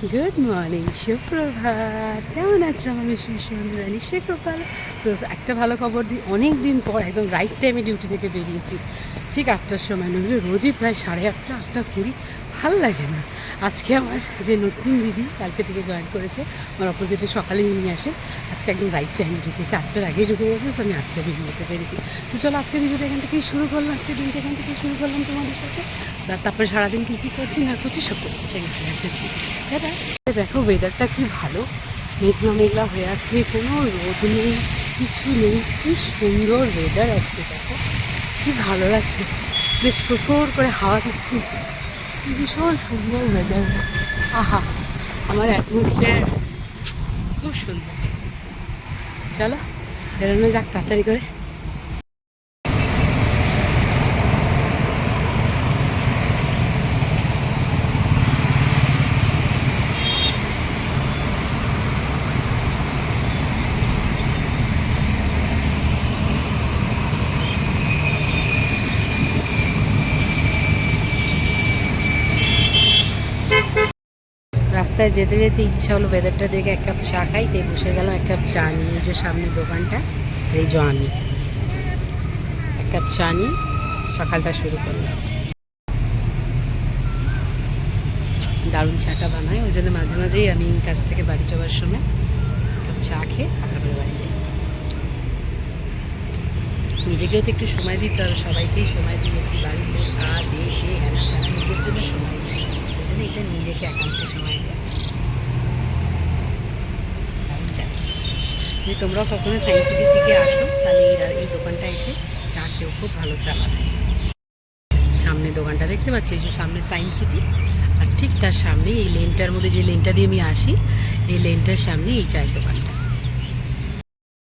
Good morning, সুপ্রভাত। কেমন আছো আমার সুন্দর নিশ্চয়ই খুব ভালো। সো একটা ভালো খবর দিই, অনেক দিন পর একদম রাইট টাইমে ডিউটি থেকে বেরিয়েছি, ঠিক 8টার সময়। নইলে রোজই প্রায় 8:30, 8:20, ভালো লাগে না। আজকে আমার যে নতুন দিদি কালকে থেকে জয়েন করেছে, আমার অপোজিটে সকালে নিয়ে আসে, আজকে একদম রাইট টাইমে ঢুকেছে, 8টার আগেই ঢুকে গেছে। সো আমি 8টা বেরিয়ে পেরেছি। তো চলো আজকে ভিডিওটা এখান থেকেই শুরু করলাম, আজকে দিনটা এখান থেকেই শুরু করলাম তোমাদের সাথে। তারপরে সারাদিন কী কী করছি না করছি সব সেখানে শেয়ার করছি। দাদা দেখো ওয়েদারটা কি ভালো, মেঘলা মেঘলা হয়ে আছে, কোনো রোদ নেই, কিছু নেই, কি সুন্দর ওয়েদার আজকে। দেখো কি ভালো লাগছে, বেশ প্রখর করে হাওয়া দিচ্ছে, কি ভীষণ সুন্দর ওয়েদার। আহা, আমার অ্যাটমসফিয়ার খুব সুন্দর। চলো বেরোনো যাক তাড়াতাড়ি করে। রাস্তায় যেতে যেতে ইচ্ছা হলো ওয়েদারটা দেখে এক কাপ চা খাই, তাই বসে গেলাম এক কাপ চা নিয়ে। এই যে সামনে দোকানটা, এই যে আমি এক কাপ চা নিয়ে সকালটা শুরু করলাম। দারুণ চাটা বানায়, ওই জন্য মাঝে মাঝেই আমি কাছ থেকে বাড়ি যাওয়ার সময় এক কাপ চা খেয়ে তারপরে বাড়িতে। নিজেকেও তো একটু সময় দিতে হবে, সবাইকেই সময় দিয়েছি, বাড়ির লোক কাজ এসে হ্যানা ত্যানা, নিজের জন্য সময় দিই। সেই জন্য এটা নিজেকে একান্তে সময় দেয়। যদি তোমরাও কখনো সায়েন্স সিটি থেকে আসো তাহলে এই দোকানটা এসে চা খেয়েও, খুব ভালো চা বানায়। সামনে দোকানটা দেখতে পাচ্ছি, এই যে সামনে সায়েন্স সিটি, আর ঠিক তার সামনে এই লেনটার মধ্যে, যে লেনটা দিয়ে আমি আসি, এই লেনটার সামনে এই চায়ের দোকানটা।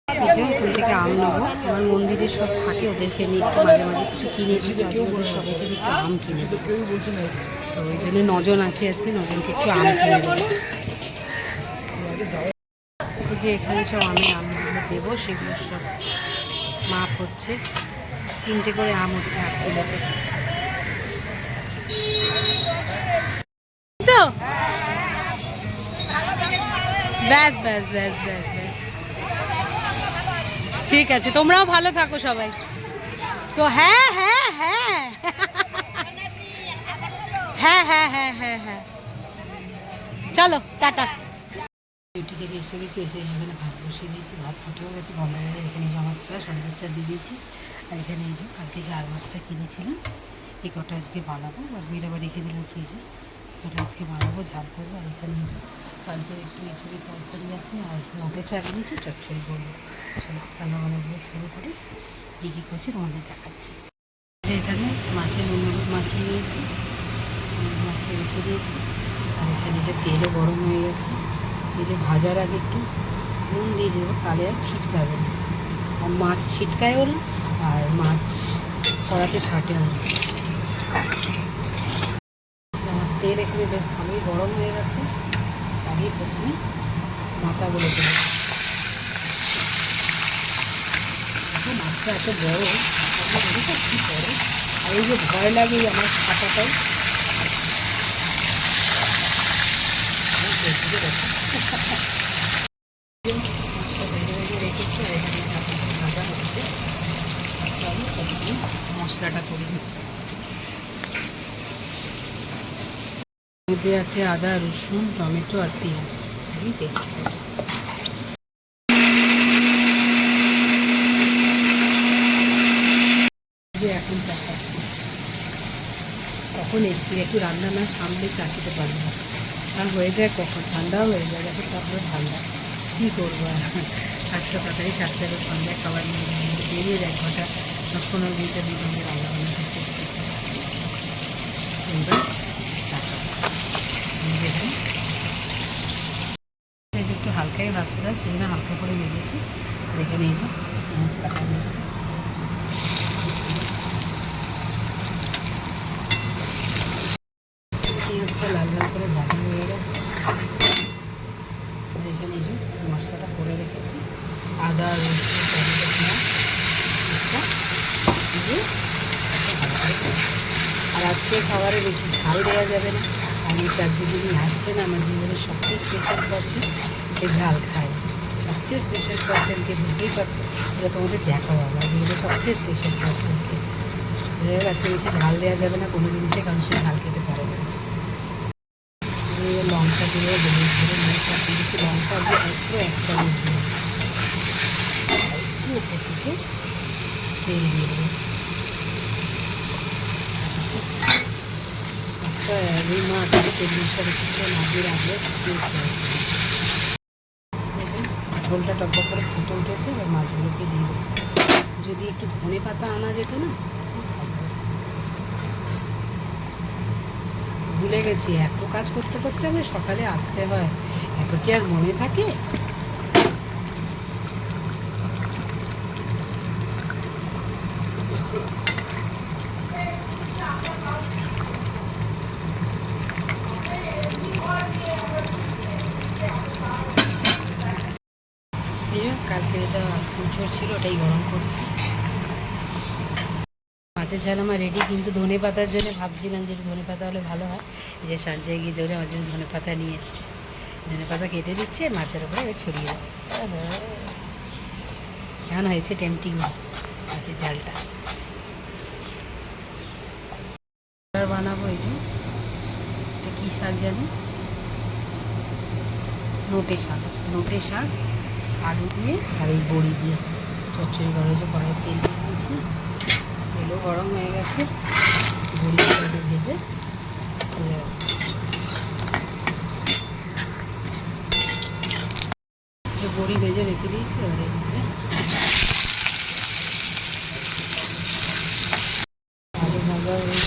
ওখান থেকে আম নেবো, আমার মন্দিরে সব থাকে, ওদেরকে আমি একটু মাঝে মাঝে কিছু কিনেছি, ওদের সবাইকে একটু আম কিনে দেবো। তো ওই জন্য 9 জন আছে আজকে, 9 জনকে একটু আম কিনে দেবো। এই যে এখানে সব আমি আমগুলো দেবো, সেগুলো সব মাপ হচ্ছে, 3টে করে আম হচ্ছে 8 কিলোতে। তো ব্যাস ব্যাস ব্যাস ব্যাস ব্যাস, ঠিক আছে, তোমরাও ভালো থাকো সবাই। তো হ্যাঁ হ্যাঁ হ্যাঁ হ্যাঁ হ্যাঁ হ্যাঁ হ্যাঁ হ্যাঁ, চলো টাটা। ডিউটি থেকে এসে গেছি, এসে এখানে ভাত বসিয়ে দিয়েছি, ভাত ফুটেও গেছে, গলা গেলে এখানে আমার চা সন্ধ্যের চা দিয়ে দিয়েছি। আর এখানে এই যে কালকে যে আর মাছটা কিনেছিলাম, এই কটা আজকে বানাবো, আর আবার রেখে দিলাম ফ্রিজে, কটা আজকে বানাবো, ঝাল করবো। আর এখানে কালকে একটু ইঁচুড়ি তরকারি আছে, আর নটে চা নিয়েছি, চচ্চড়ি করবো। চলো রান্নাবান্নাগুলো শুরু করি, কী কী করছি তোমাদের দেখাচ্ছি। এখানে মাছের নুন হলুদ মাখিয়ে নিয়েছি, মাখিয়ে রেখে দিয়েছি। আর এখানে যে তেলও গরম হয়ে গেছে, তেলে ভাজার আগে একটু নুন দিয়ে দেবো, তাহলে আর ছিটকাবে না। আর মাছ ছিটকায় হলো, আর মাছ কড়াতে ছাটে না। আমার তেল এখানে বেশ ভালোই গরম হয়ে গেছে, আগে প্রথমে মাথাগুলো দেবো। এখন মাছটা এত বড়, কী করে, আর এই যে ভয় লাগে আমার খাতাটাই রেখেছি। আর এখানে ভাজা হচ্ছে, মশলাটা করে মধ্যে আছে আদা, রসুন, টমেটো আর পেঁয়াজ, খুবই টেস্টি। যে এখন চা খাচ্ছি, কখন এসছি, একটু রান্না না সামলে চা খেতে পারবো না, আর হয়ে যায় কখন, ঠান্ডাও হয়ে যায়, যখন তারপরে ঠান্ডা, কী করবো আর। আজকে তাড়াতাড়ি 7টার সন্ধ্যায় খাবার নিয়ে বেরিয়ে যায়, 1 ঘন্টা 10-15 মিনিটের মধ্যে আমি রান্না বান্না করতে। এবার চা খাবো দেখুন, একটু হালকাই ভাজতে হয়, সেই জন্য হালকা করে ভেজেছি। আর এখানে এই যে পেঁয়াজ কাটা নিয়েছি, পেঁয়াজটা লাল লাল করে ভাজা হয়ে গেছে। আর এখানে এই যে মশলাটা করে রেখেছি, আদা, রসুন, টমেটো, পেঁয়াজ দিয়ে। আর আজকে খাবারে বেশি ঝাল দেওয়া যাবে না, আমি চারদিন যিনি আসছেন আমার জীবনের সবচেয়ে স্পেশাল পার্সন, সে ঝাল খায়। সবচেয়ে স্পেশাল পার্সনকে বুঝতেই পারছো, এটা তোমাদের দেখাও আমার জীবনের সবচেয়ে স্পেশাল পার্সনকে। আজকে বেশি ঝাল দেওয়া যাবে না কোনো জিনিসে, কারণ সে ঝাল খেতে পারে না। লঙ্কা দিয়ে হলুদ ধরে লঙ্কা দিয়ে লঙ্কা দিয়ে একটু এক চামচ দিয়ে একটু ওপর থেকে তেল দিয়ে দেবো। রুই মাছ আছে, তেল মশলা কিছু না দিয়ে রাখলে টেস্ট আসবে। ঝোলটা টকবক করে ফুটে উঠেছে, এবার মাছগুলোকে দিয়ে দেবো। যদি একটু ধনে পাতা আনা যেত না, ভুলে গেছি। এত কাজ করতে করতে আমি সকালে আসতে হয়, এত কি আর মনে থাকে? কালকে যেটা পুজোর ছিল ওটাই গরম করছি। মাছের ঝাল আমার রেডি, কিন্তু ধনে পাতার জন্য ভাবছিলাম যে ধনে পাতা হলে ভালো হয়। এই যে সঞ্জয় গিয়ে ধরে আমার জন্য ধনে পাতা নিয়ে এসছে, ধনে পাতা কেটে দিচ্ছে, মাছের ওপরে এবার ছড়িয়ে দেবো। কেমন হয়েছে টেম্পটিং মাছের ঝালটা? বানাবো এই যে কী শাক জানি, নোটে শাক। নোটে শাক আলু দিয়ে আর এই বড়ি দিয়ে চচ্চড়ি করা হয়েছে। কড়াই তেল দিয়ে দিয়েছি, তেলও গরম হয়ে গেছে। বড়ি ভেজে যে বড়ি ভেজে রেখে দিয়েছি, এবারে আলু ভাজা হয়ে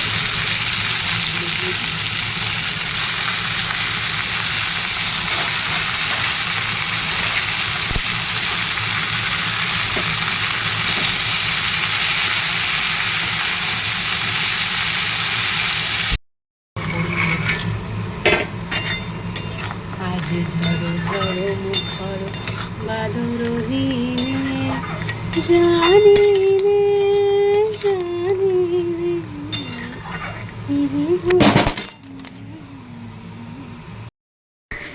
ঝড়ো ঝড়ো মুখর বাদর দিনে জানি রে জানি রে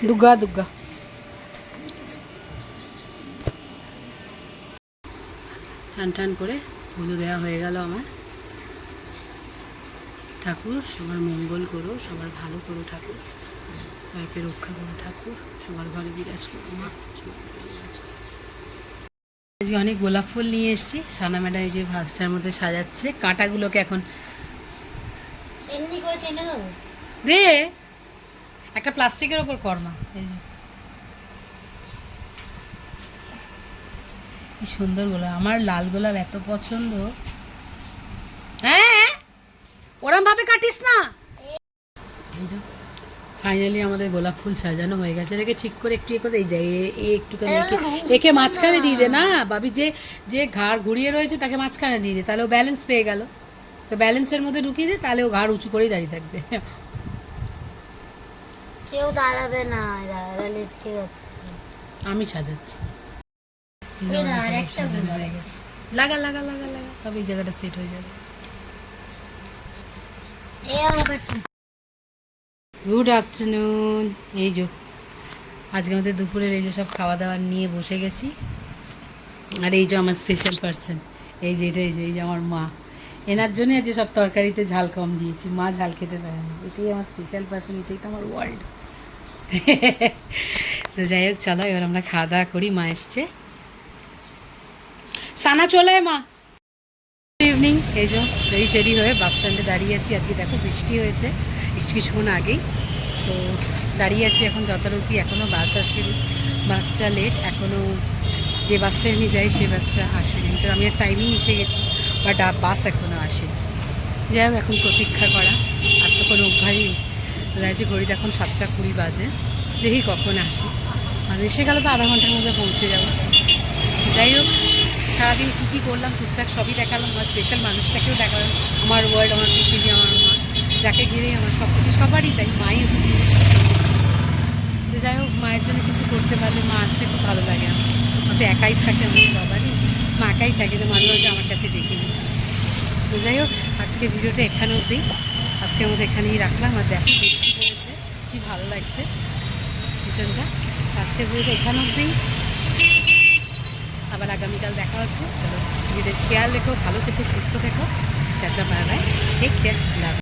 দুগ্গা দুগ্গা। টান টান করে পুজো দেওয়া হয়ে গেল আমার। ঠাকুর সবার মঙ্গল করো, সবার ভালো করো ঠাকুর, সবাইকে রক্ষা করো ঠাকুর, সবার ঘরে বিরাজ করো মা, সবার ঘরে বিরাজ করো। আজকে অনেক গোলাপ ফুল নিয়ে এসেছি। সানা ম্যাডাম এই যে ভাজটার মধ্যে সাজাচ্ছে। কাঁটাগুলোকে এখন দে একটা প্লাস্টিকের ওপর কর্মা। এই যে কি সুন্দর গোলাপ, আমার লাল গোলাপ এত পছন্দ। হ্যাঁ ওরম ভাবে কাটিস না। এই যে ফাইনালি আমাদের গোলাপ ফুল সাজানো হয়ে গেছে। এটাকে ঠিক করে একটু করে এই যায় একটুখানি একে মাঝখানে দিয়ে দে না ভাবি, যে যে ঘাড় ঘুরিয়ে রয়েছে তাকে মাঝখানে দিয়ে দে, তাহলে ও ব্যালেন্স পেয়ে গেল। তো ব্যালেন্সের মধ্যে ঢুকিয়ে দে, তাহলে ও ঘাড় উঁচু করেই দাঁড়িয়ে থাকবে। কেউ দাঁড়াবে না, দাঁড়ালে ঠিক আছে। আমি সাজাচ্ছি। লাগা লাগা লাগা লাগা, তবে এই জায়গাটা সেট হয়ে যাবে। Good afternoon. এই যে আজকে আমাদের দুপুরের এই যে সব খাওয়া দাওয়া নিয়ে বসে গেছি। আর এই যে আমার স্পেশাল পার্সন, এই যে এটা, এই যে আমার মা, এনার জন্য আজকে সব তরকারিতে ঝাল কম দিয়েছি। মা ঝাল খেতে পারে না, এটাই আমার স্পেশাল পার্সন, এটাই তো আমার ওয়ার্ল্ড। তো যাই হোক চলো এবার আমরা খাওয়া দাওয়া করি। মা এসছে, সানা চলে মা। Good evening. এই যে রেডি হয়ে বাস স্ট্যান্ডে দাঁড়িয়ে আছি। আজকে দেখো বৃষ্টি হয়েছে কিছুক্ষণ আগেই। সো দাঁড়িয়ে আছি এখন যথারীতি, এখনও বাস আসেনি, বাসটা লেট এখনও। যে বাসটা আমি যাই সেই বাসটা আসেনি, তো আমি আর টাইমিং এসে গেছি, বাট বাস এখনও আসেনি। যাই হোক এখন প্রতীক্ষা করা, আর তো কোনো অভ্যাসই লাগছে। ঘড়িতে এখন 7:20 বাজে, দেখি কখন আসি। আজ এসে গেলে তো আধা ঘন্টার মধ্যে পৌঁছে যাবো। যাই হোক সারাদিন কী কী করলাম টুকটাক সবই দেখালাম। আমার স্পেশাল মানুষটাকেও দেখালাম, আমার ওয়ার্ল্ড, আমার পৃথিবী, আমার মা, যাকে ঘিরেই আমার সব কিছু, সবারই তাই। মাই হচ্ছে জীবন। তো যাই হোক মায়ের জন্য কিছু করতে পারলে, মা আসলে খুব ভালো লাগে। আমার তো একাই থাকে, আমার বাবারই মা একাই থাকে, তো মাঝে মাঝে আমার কাছে ডেকে নিই। তো যাই হোক আজকে ভিডিওটা এখানে অবধি, আজকের মধ্যে এখানেই রাখলাম। আর দেখো বৃষ্টি পড়েছে। ভালো লাগছে কিচেনটা। আজকের ভিডিওটা এখান অবধি, আবার আগামীকাল দেখা হচ্ছে। চলো নিজেদের খেয়াল রেখো, ভালো থেকো, সুস্থ থেকো। চাচা বাই বাই, টেক কেয়ার, লাভ।